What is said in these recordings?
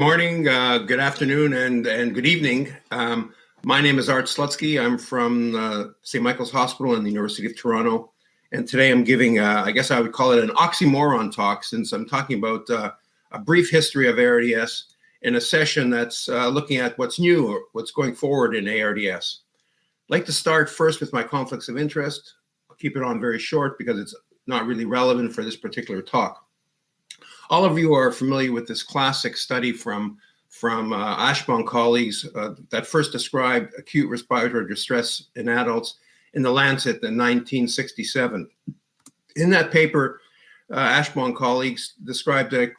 Morning, good afternoon, and good evening. My name is ARDS Slutsky. I'm from St. Michael's Hospital in the University of Toronto. And today I'm giving, I guess I would call it an oxymoron talk, since I'm talking about a brief history of ARDS in a session that's looking at what's new or what's going forward in ARDS. I'd like to start first with my conflicts of interest. I'll keep it on very short because it's not really relevant for this particular talk. All of you are familiar with this classic study from Ashbaum colleagues that first described acute respiratory distress in adults in The Lancet in 1967. In that paper, Ashbaum colleagues described a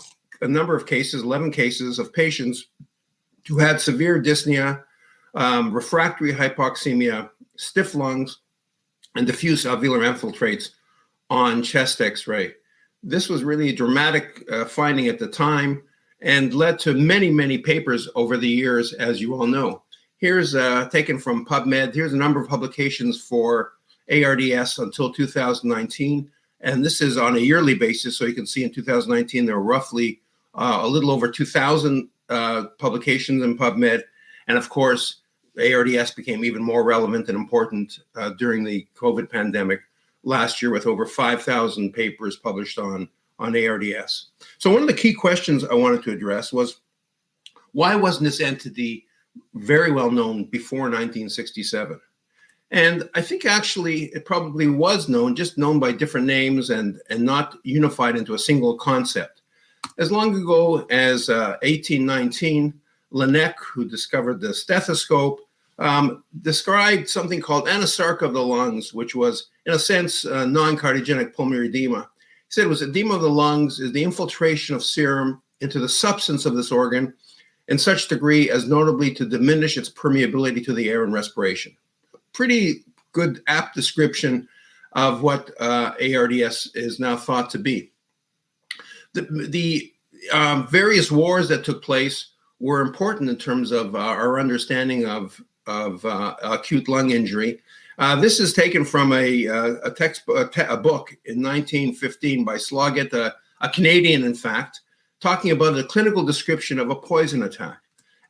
number of cases, 11 cases of patients who had severe dyspnea, refractory hypoxemia, stiff lungs, and diffuse alveolar infiltrates on chest X-ray. This was really a dramatic finding at the time and led to many, many papers over the years, as you all know. Here's taken from Pubmed. Here's a number of publications for ARDS until 2019. And this is on a yearly basis. So you can see in 2019, there were roughly a little over 2,000 publications in Pubmed. And of course, ARDS became even more relevant and important during the COVID pandemic last year, with over 5,000 papers published on ARDS. So one of the key questions I wanted to address was, why wasn't this entity very well known before 1967? And I think actually it probably was known, just known by different names and not unified into a single concept. As long ago as 1819, Laennec, who discovered the stethoscope, described something called anasarca of the lungs, which was, in a sense, non-cardiogenic pulmonary edema. He said it was edema of the lungs is the infiltration of serum into the substance of this organ in such degree as notably to diminish its permeability to the air and respiration. Pretty good, apt description of what ARDS is now thought to be. The various wars that took place were important in terms of our understanding of acute lung injury. This is taken from a textbook, a book in 1915 by Sloggett, a Canadian, in fact, talking about a clinical description of a poison attack.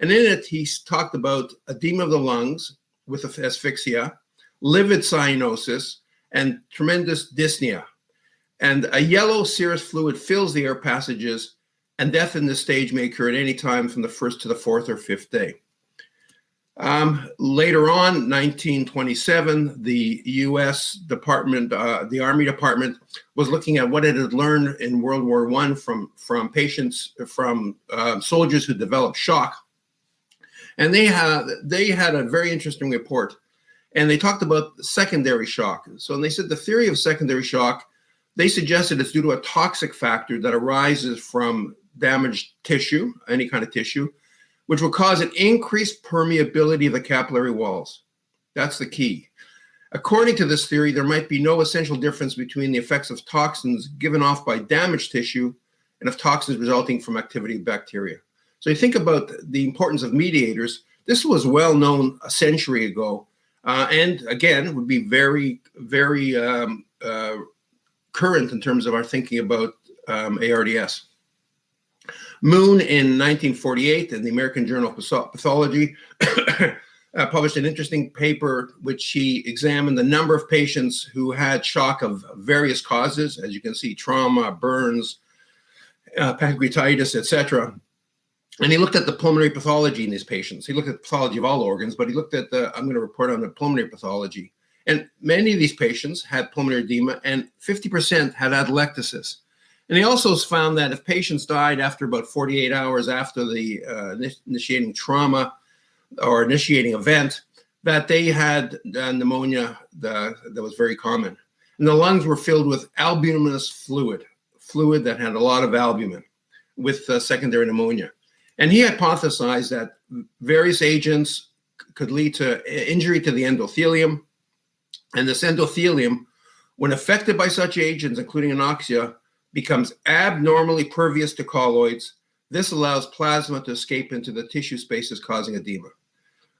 And in it, he talked about edema of the lungs with asphyxia, livid cyanosis, and tremendous dyspnea. And a yellow serous fluid fills the air passages, and death in this stage may occur at any time from the first to the fourth or fifth day. Later on, 1927, the U.S. Department, the Army Department, was looking at what it had learned in World War I from patients, from soldiers who developed shock. And they had a very interesting report. And they talked about secondary shock. So they said the theory of secondary shock, they suggested it's due to a toxic factor that arises from damaged tissue, any kind of tissue, which will cause an increased permeability of the capillary walls. That's the key. According to this theory, there might be no essential difference between the effects of toxins given off by damaged tissue and of toxins resulting from activity of bacteria. So you think about the importance of mediators. This was well known a century ago, and again, would be very, very current in terms of our thinking about ARDS. Moon in 1948 in the American Journal of Pathology published an interesting paper which he examined the number of patients who had shock of various causes, as you can see, trauma, burns, pancreatitis, etc. And he looked at the pulmonary pathology in these patients. He looked at the pathology of all organs, but he looked at I'm going to report on the pulmonary pathology. And many of these patients had pulmonary edema, and 50% had atelectasis. And he also found that if patients died after about 48 hours after the initiating trauma or initiating event, that they had pneumonia that was very common. And the lungs were filled with albuminous fluid that had a lot of albumin with secondary pneumonia. And he hypothesized that various agents could lead to injury to the endothelium. And this endothelium, when affected by such agents, including anoxia, becomes abnormally pervious to colloids. This allows plasma to escape into the tissue spaces, causing edema.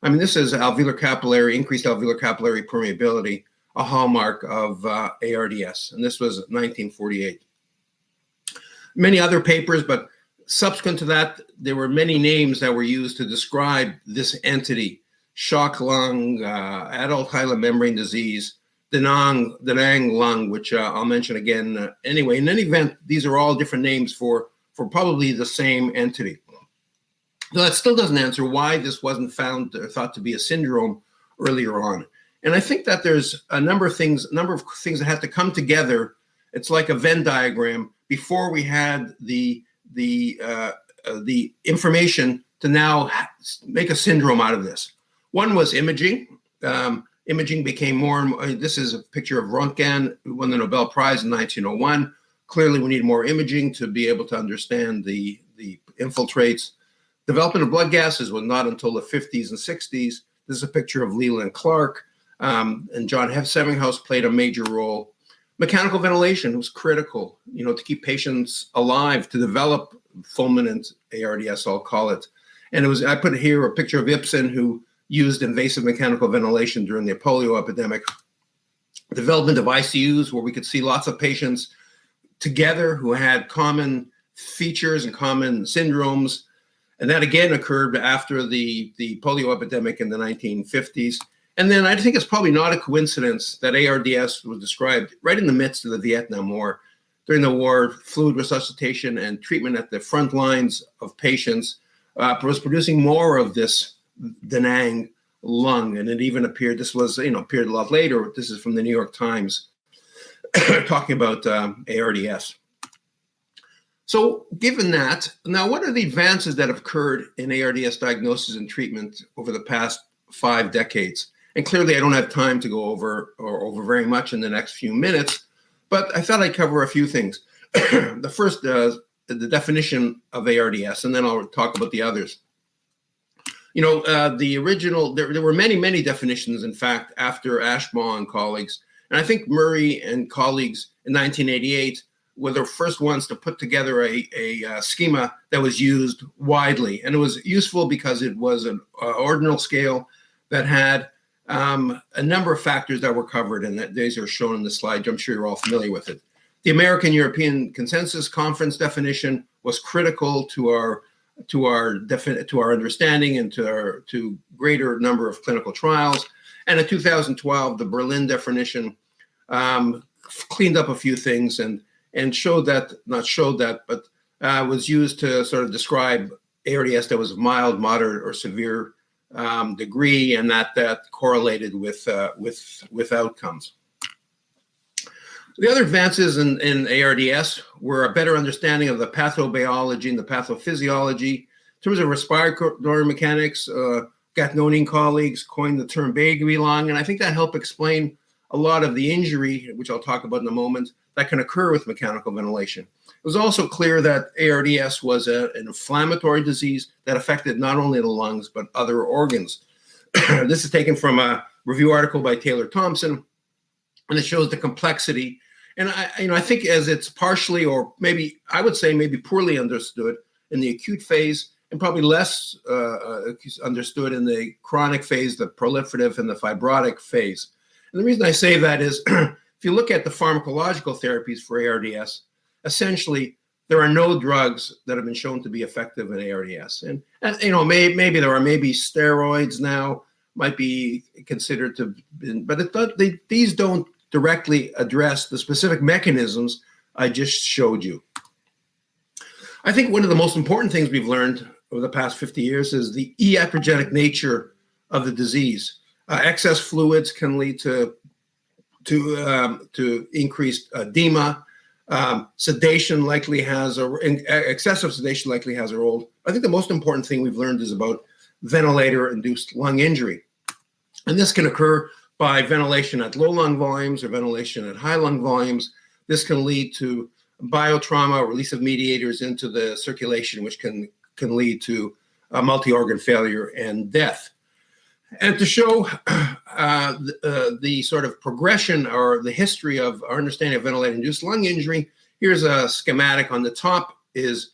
I mean, this is increased alveolar capillary permeability, a hallmark of ARDS, and this was 1948. Many other papers, but Subsequent to that, there were many names that were used to describe this entity: shock lung, adult hyaline membrane disease, Danang lung, which I'll mention again. Anyway, in any event, these are all different names for probably the same entity. So that still doesn't answer why this wasn't found or thought to be a syndrome earlier on. And I think that there's a number of things that have to come together. It's like a Venn diagram before we had the information to now make a syndrome out of this. One was imaging. Imaging became more and more. This is a picture of Röntgen, who won the Nobel Prize in 1901. Clearly, we need more imaging to be able to understand the infiltrates. Development of blood gases was not until the 50s and 60s. This is a picture of Leland Clark, and John Sevinghaus played a major role. Mechanical ventilation was critical, to keep patients alive, to develop fulminant ARDS, I'll call it. And I put here a picture of Ibsen, who used invasive mechanical ventilation during the polio epidemic. Development of ICUs, where we could see lots of patients together who had common features and common syndromes. And that again occurred after the polio epidemic in the 1950s. And then I think it's probably not a coincidence that ARDS was described right in the midst of the Vietnam War. During the war, fluid resuscitation and treatment at the front lines of patients was producing more of this Danang lung. And it even appeared, appeared a lot later. This is from the New York Times talking about ARDS. So given that, now what are the advances that have occurred in ARDS diagnosis and treatment over the past 5 decades? And clearly I don't have time to go over very much in the next few minutes, but I thought I'd cover a few things. The first, the definition of ARDS, and then I'll talk about the others. The original, there were many definitions, in fact, after Ashbaugh and colleagues. And I think Murray and colleagues in 1988 were the first ones to put together a schema that was used widely. And it was useful because it was an ordinal scale that had a number of factors that were covered, and that these are shown in the slide. I'm sure you're all familiar with it. The American European Consensus Conference definition was critical to our understanding and to greater number of clinical trials. And in 2012, the Berlin definition cleaned up a few things and was used to sort of describe ARDS that was mild, moderate, or severe degree, and that correlated with outcomes. The other advances in ARDS were a better understanding of the pathobiology and the pathophysiology. In terms of respiratory mechanics, Gatnoni colleagues coined the term baby lung, and I think that helped explain a lot of the injury, which I'll talk about in a moment, that can occur with mechanical ventilation. It was also clear that ARDS was an inflammatory disease that affected not only the lungs, but other organs. This is taken from a review article by Taylor Thompson, and it shows the complexity. And I think as it's partially, or maybe I would say maybe poorly understood in the acute phase, and probably less understood in the chronic phase, the proliferative and the fibrotic phase. And the reason I say that is, if you look at the pharmacological therapies for ARDS, essentially there are no drugs that have been shown to be effective in ARDS. And maybe there are steroids now might be considered to, but these don't directly address the specific mechanisms I just showed you. I think one of the most important things we've learned over the past 50 years is the iatrogenic nature of the disease. Excess fluids can lead to increased edema. Sedation likely has excessive sedation likely has a role. I think the most important thing we've learned is about ventilator-induced lung injury. And this can occur by ventilation at low lung volumes or ventilation at high lung volumes. This can lead to biotrauma, release of mediators into the circulation, which can lead to multi-organ failure and death. And to show the sort of progression or the history of our understanding of ventilator-induced lung injury, here's a schematic. On the top is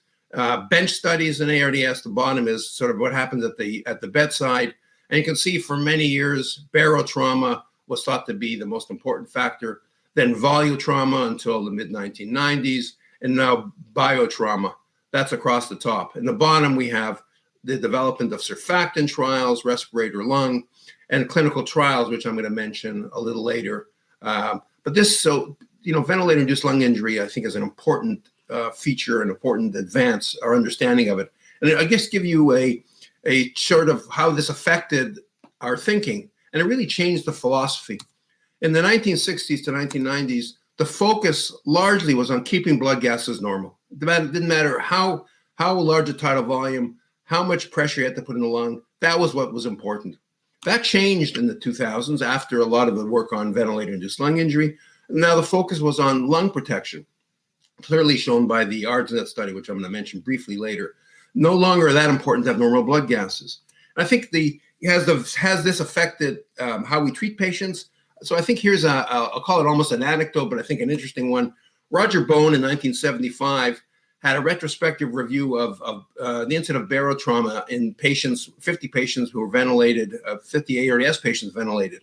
bench studies in ARDS. The bottom is sort of what happens at the bedside. And you can see for many years, barotrauma was thought to be the most important factor, then volutrauma until the mid-1990s, and now biotrauma. That's across the top. In the bottom, we have the development of surfactant trials, respirator lung, and clinical trials, which I'm going to mention a little later. But this, ventilator-induced lung injury, I think, is an important feature, an important advance, our understanding of it. And I guess give you a sort of how this affected our thinking. And it really changed the philosophy. In the 1960s to 1990s, the focus largely was on keeping blood gases normal. It didn't matter how large a tidal volume, how much pressure you had to put in the lung. That was what was important. That changed in the 2000s after a lot of the work on ventilator-induced lung injury. Now the focus was on lung protection, clearly shown by the ARDS study, which I'm going to mention briefly later. No longer that important to have normal blood gases. And I think has this affected how we treat patients? So I think here's I'll call it almost an anecdote, but I think an interesting one. Roger Bone in 1975 had a retrospective review of the incidence of barotrauma in patients, 50 patients who were ventilated, 50 ARDS patients ventilated.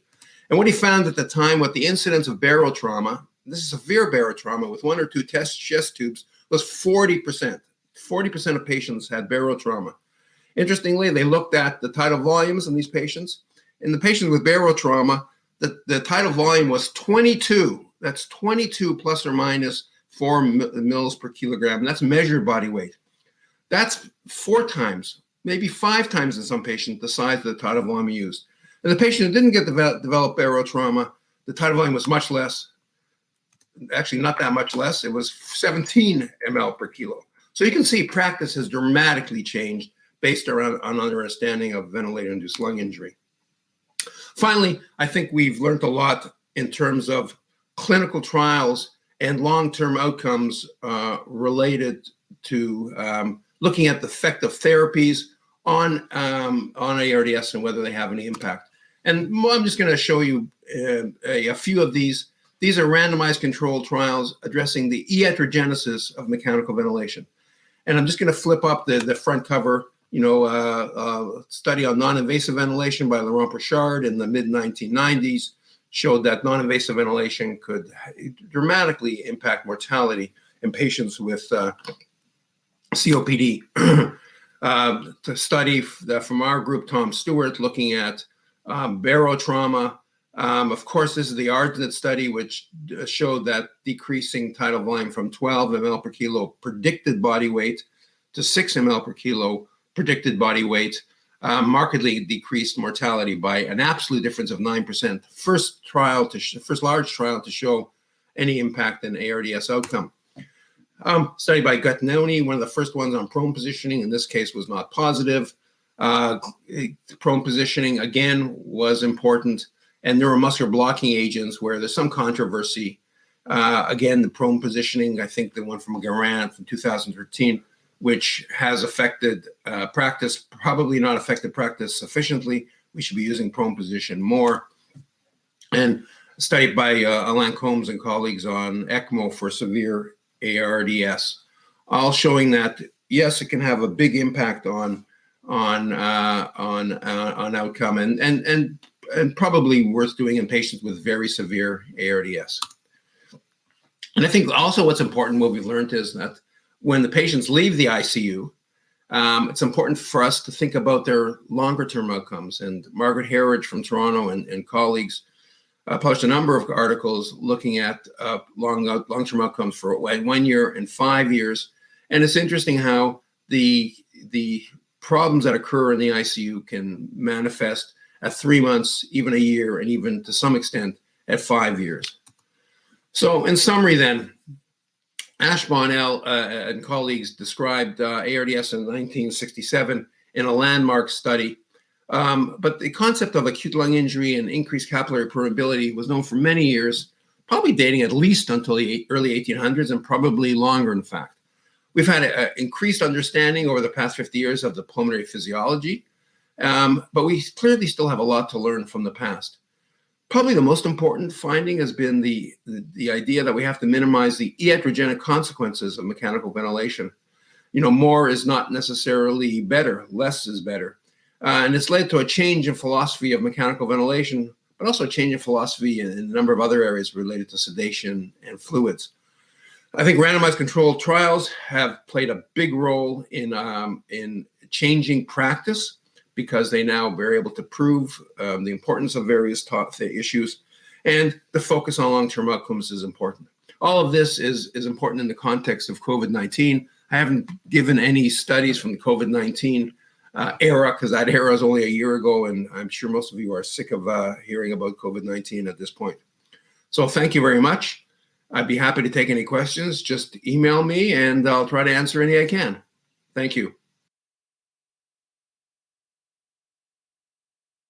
And what he found at the time, what the incidence of barotrauma, this is severe barotrauma with 1 or 2 chest tubes, was 40%. 40% of patients had barotrauma. Interestingly, they looked at the tidal volumes in these patients. In the patients with barotrauma, the tidal volume was 22. That's 22 plus or minus 4 mils per kilogram. And that's measured body weight. That's 4 times, maybe 5 times in some patients, the size of the tidal volume used. And the patient who didn't get develop barotrauma, the tidal volume was much less. Actually, not that much less. It was 17 ml per kilo. So you can see practice has dramatically changed based on understanding of ventilator-induced lung injury. Finally, I think we've learned a lot in terms of clinical trials and long-term outcomes related to looking at the effect of therapies on ARDS and whether they have any impact. And I'm just going to show you a few of these. These are randomized controlled trials addressing the iatrogenesis of mechanical ventilation. And I'm just going to flip up the front cover, study on non-invasive ventilation by Laurent Pichard in the mid-1990s showed that non-invasive ventilation could dramatically impact mortality in patients with COPD. The study from our group, Tom Stewart, looking at barotrauma. Of course, this is the ARDS study, which showed that decreasing tidal volume from 12 ml per kilo predicted body weight to 6 ml per kilo predicted body weight, markedly decreased mortality by an absolute difference of 9%. First large trial to show any impact in ARDS outcome. Study by Gattinoni, one of the first ones on prone positioning, in this case was not positive. Prone positioning, again, was important. And neuromuscular blocking agents where there's some controversy. Again, the prone positioning, I think the one from Garant from 2013, which has affected practice, probably not affected practice sufficiently. We should be using prone position more. And a study by Alain Combs and colleagues on ECMO for severe ARDS, all showing that, yes, it can have a big impact on outcome and probably worth doing in patients with very severe ARDS. And I think also what's important, what we've learned is that when the patients leave the ICU, it's important for us to think about their longer term outcomes. And Margaret Herridge from Toronto and colleagues published a number of articles looking at long-term outcomes for 1 year and 5 years. And it's interesting how the problems that occur in the ICU can manifest at 3 months, even a year, and even to some extent at 5 years. So in summary then, Ashbonnell and colleagues described ARDS in 1967 in a landmark study. But the concept of acute lung injury and increased capillary permeability was known for many years, probably dating at least until the early 1800s and probably longer, in fact. We've had an increased understanding over the past 50 years of the pulmonary physiology, but we clearly still have a lot to learn from the past. Probably the most important finding has been the idea that we have to minimize the iatrogenic consequences of mechanical ventilation. More is not necessarily better, less is better. And it's led to a change in philosophy of mechanical ventilation, but also a change in philosophy in a number of other areas related to sedation and fluids. I think randomized controlled trials have played a big role in changing practice because they now are able to prove the importance of various issues, and the focus on long-term outcomes is important. All of this is important in the context of COVID-19. I haven't given any studies from the COVID-19 era because that era is only a year ago, and I'm sure most of you are sick of hearing about COVID-19 at this point. So thank you very much. I'd be happy to take any questions. Just email me and I'll try to answer any I can. Thank you.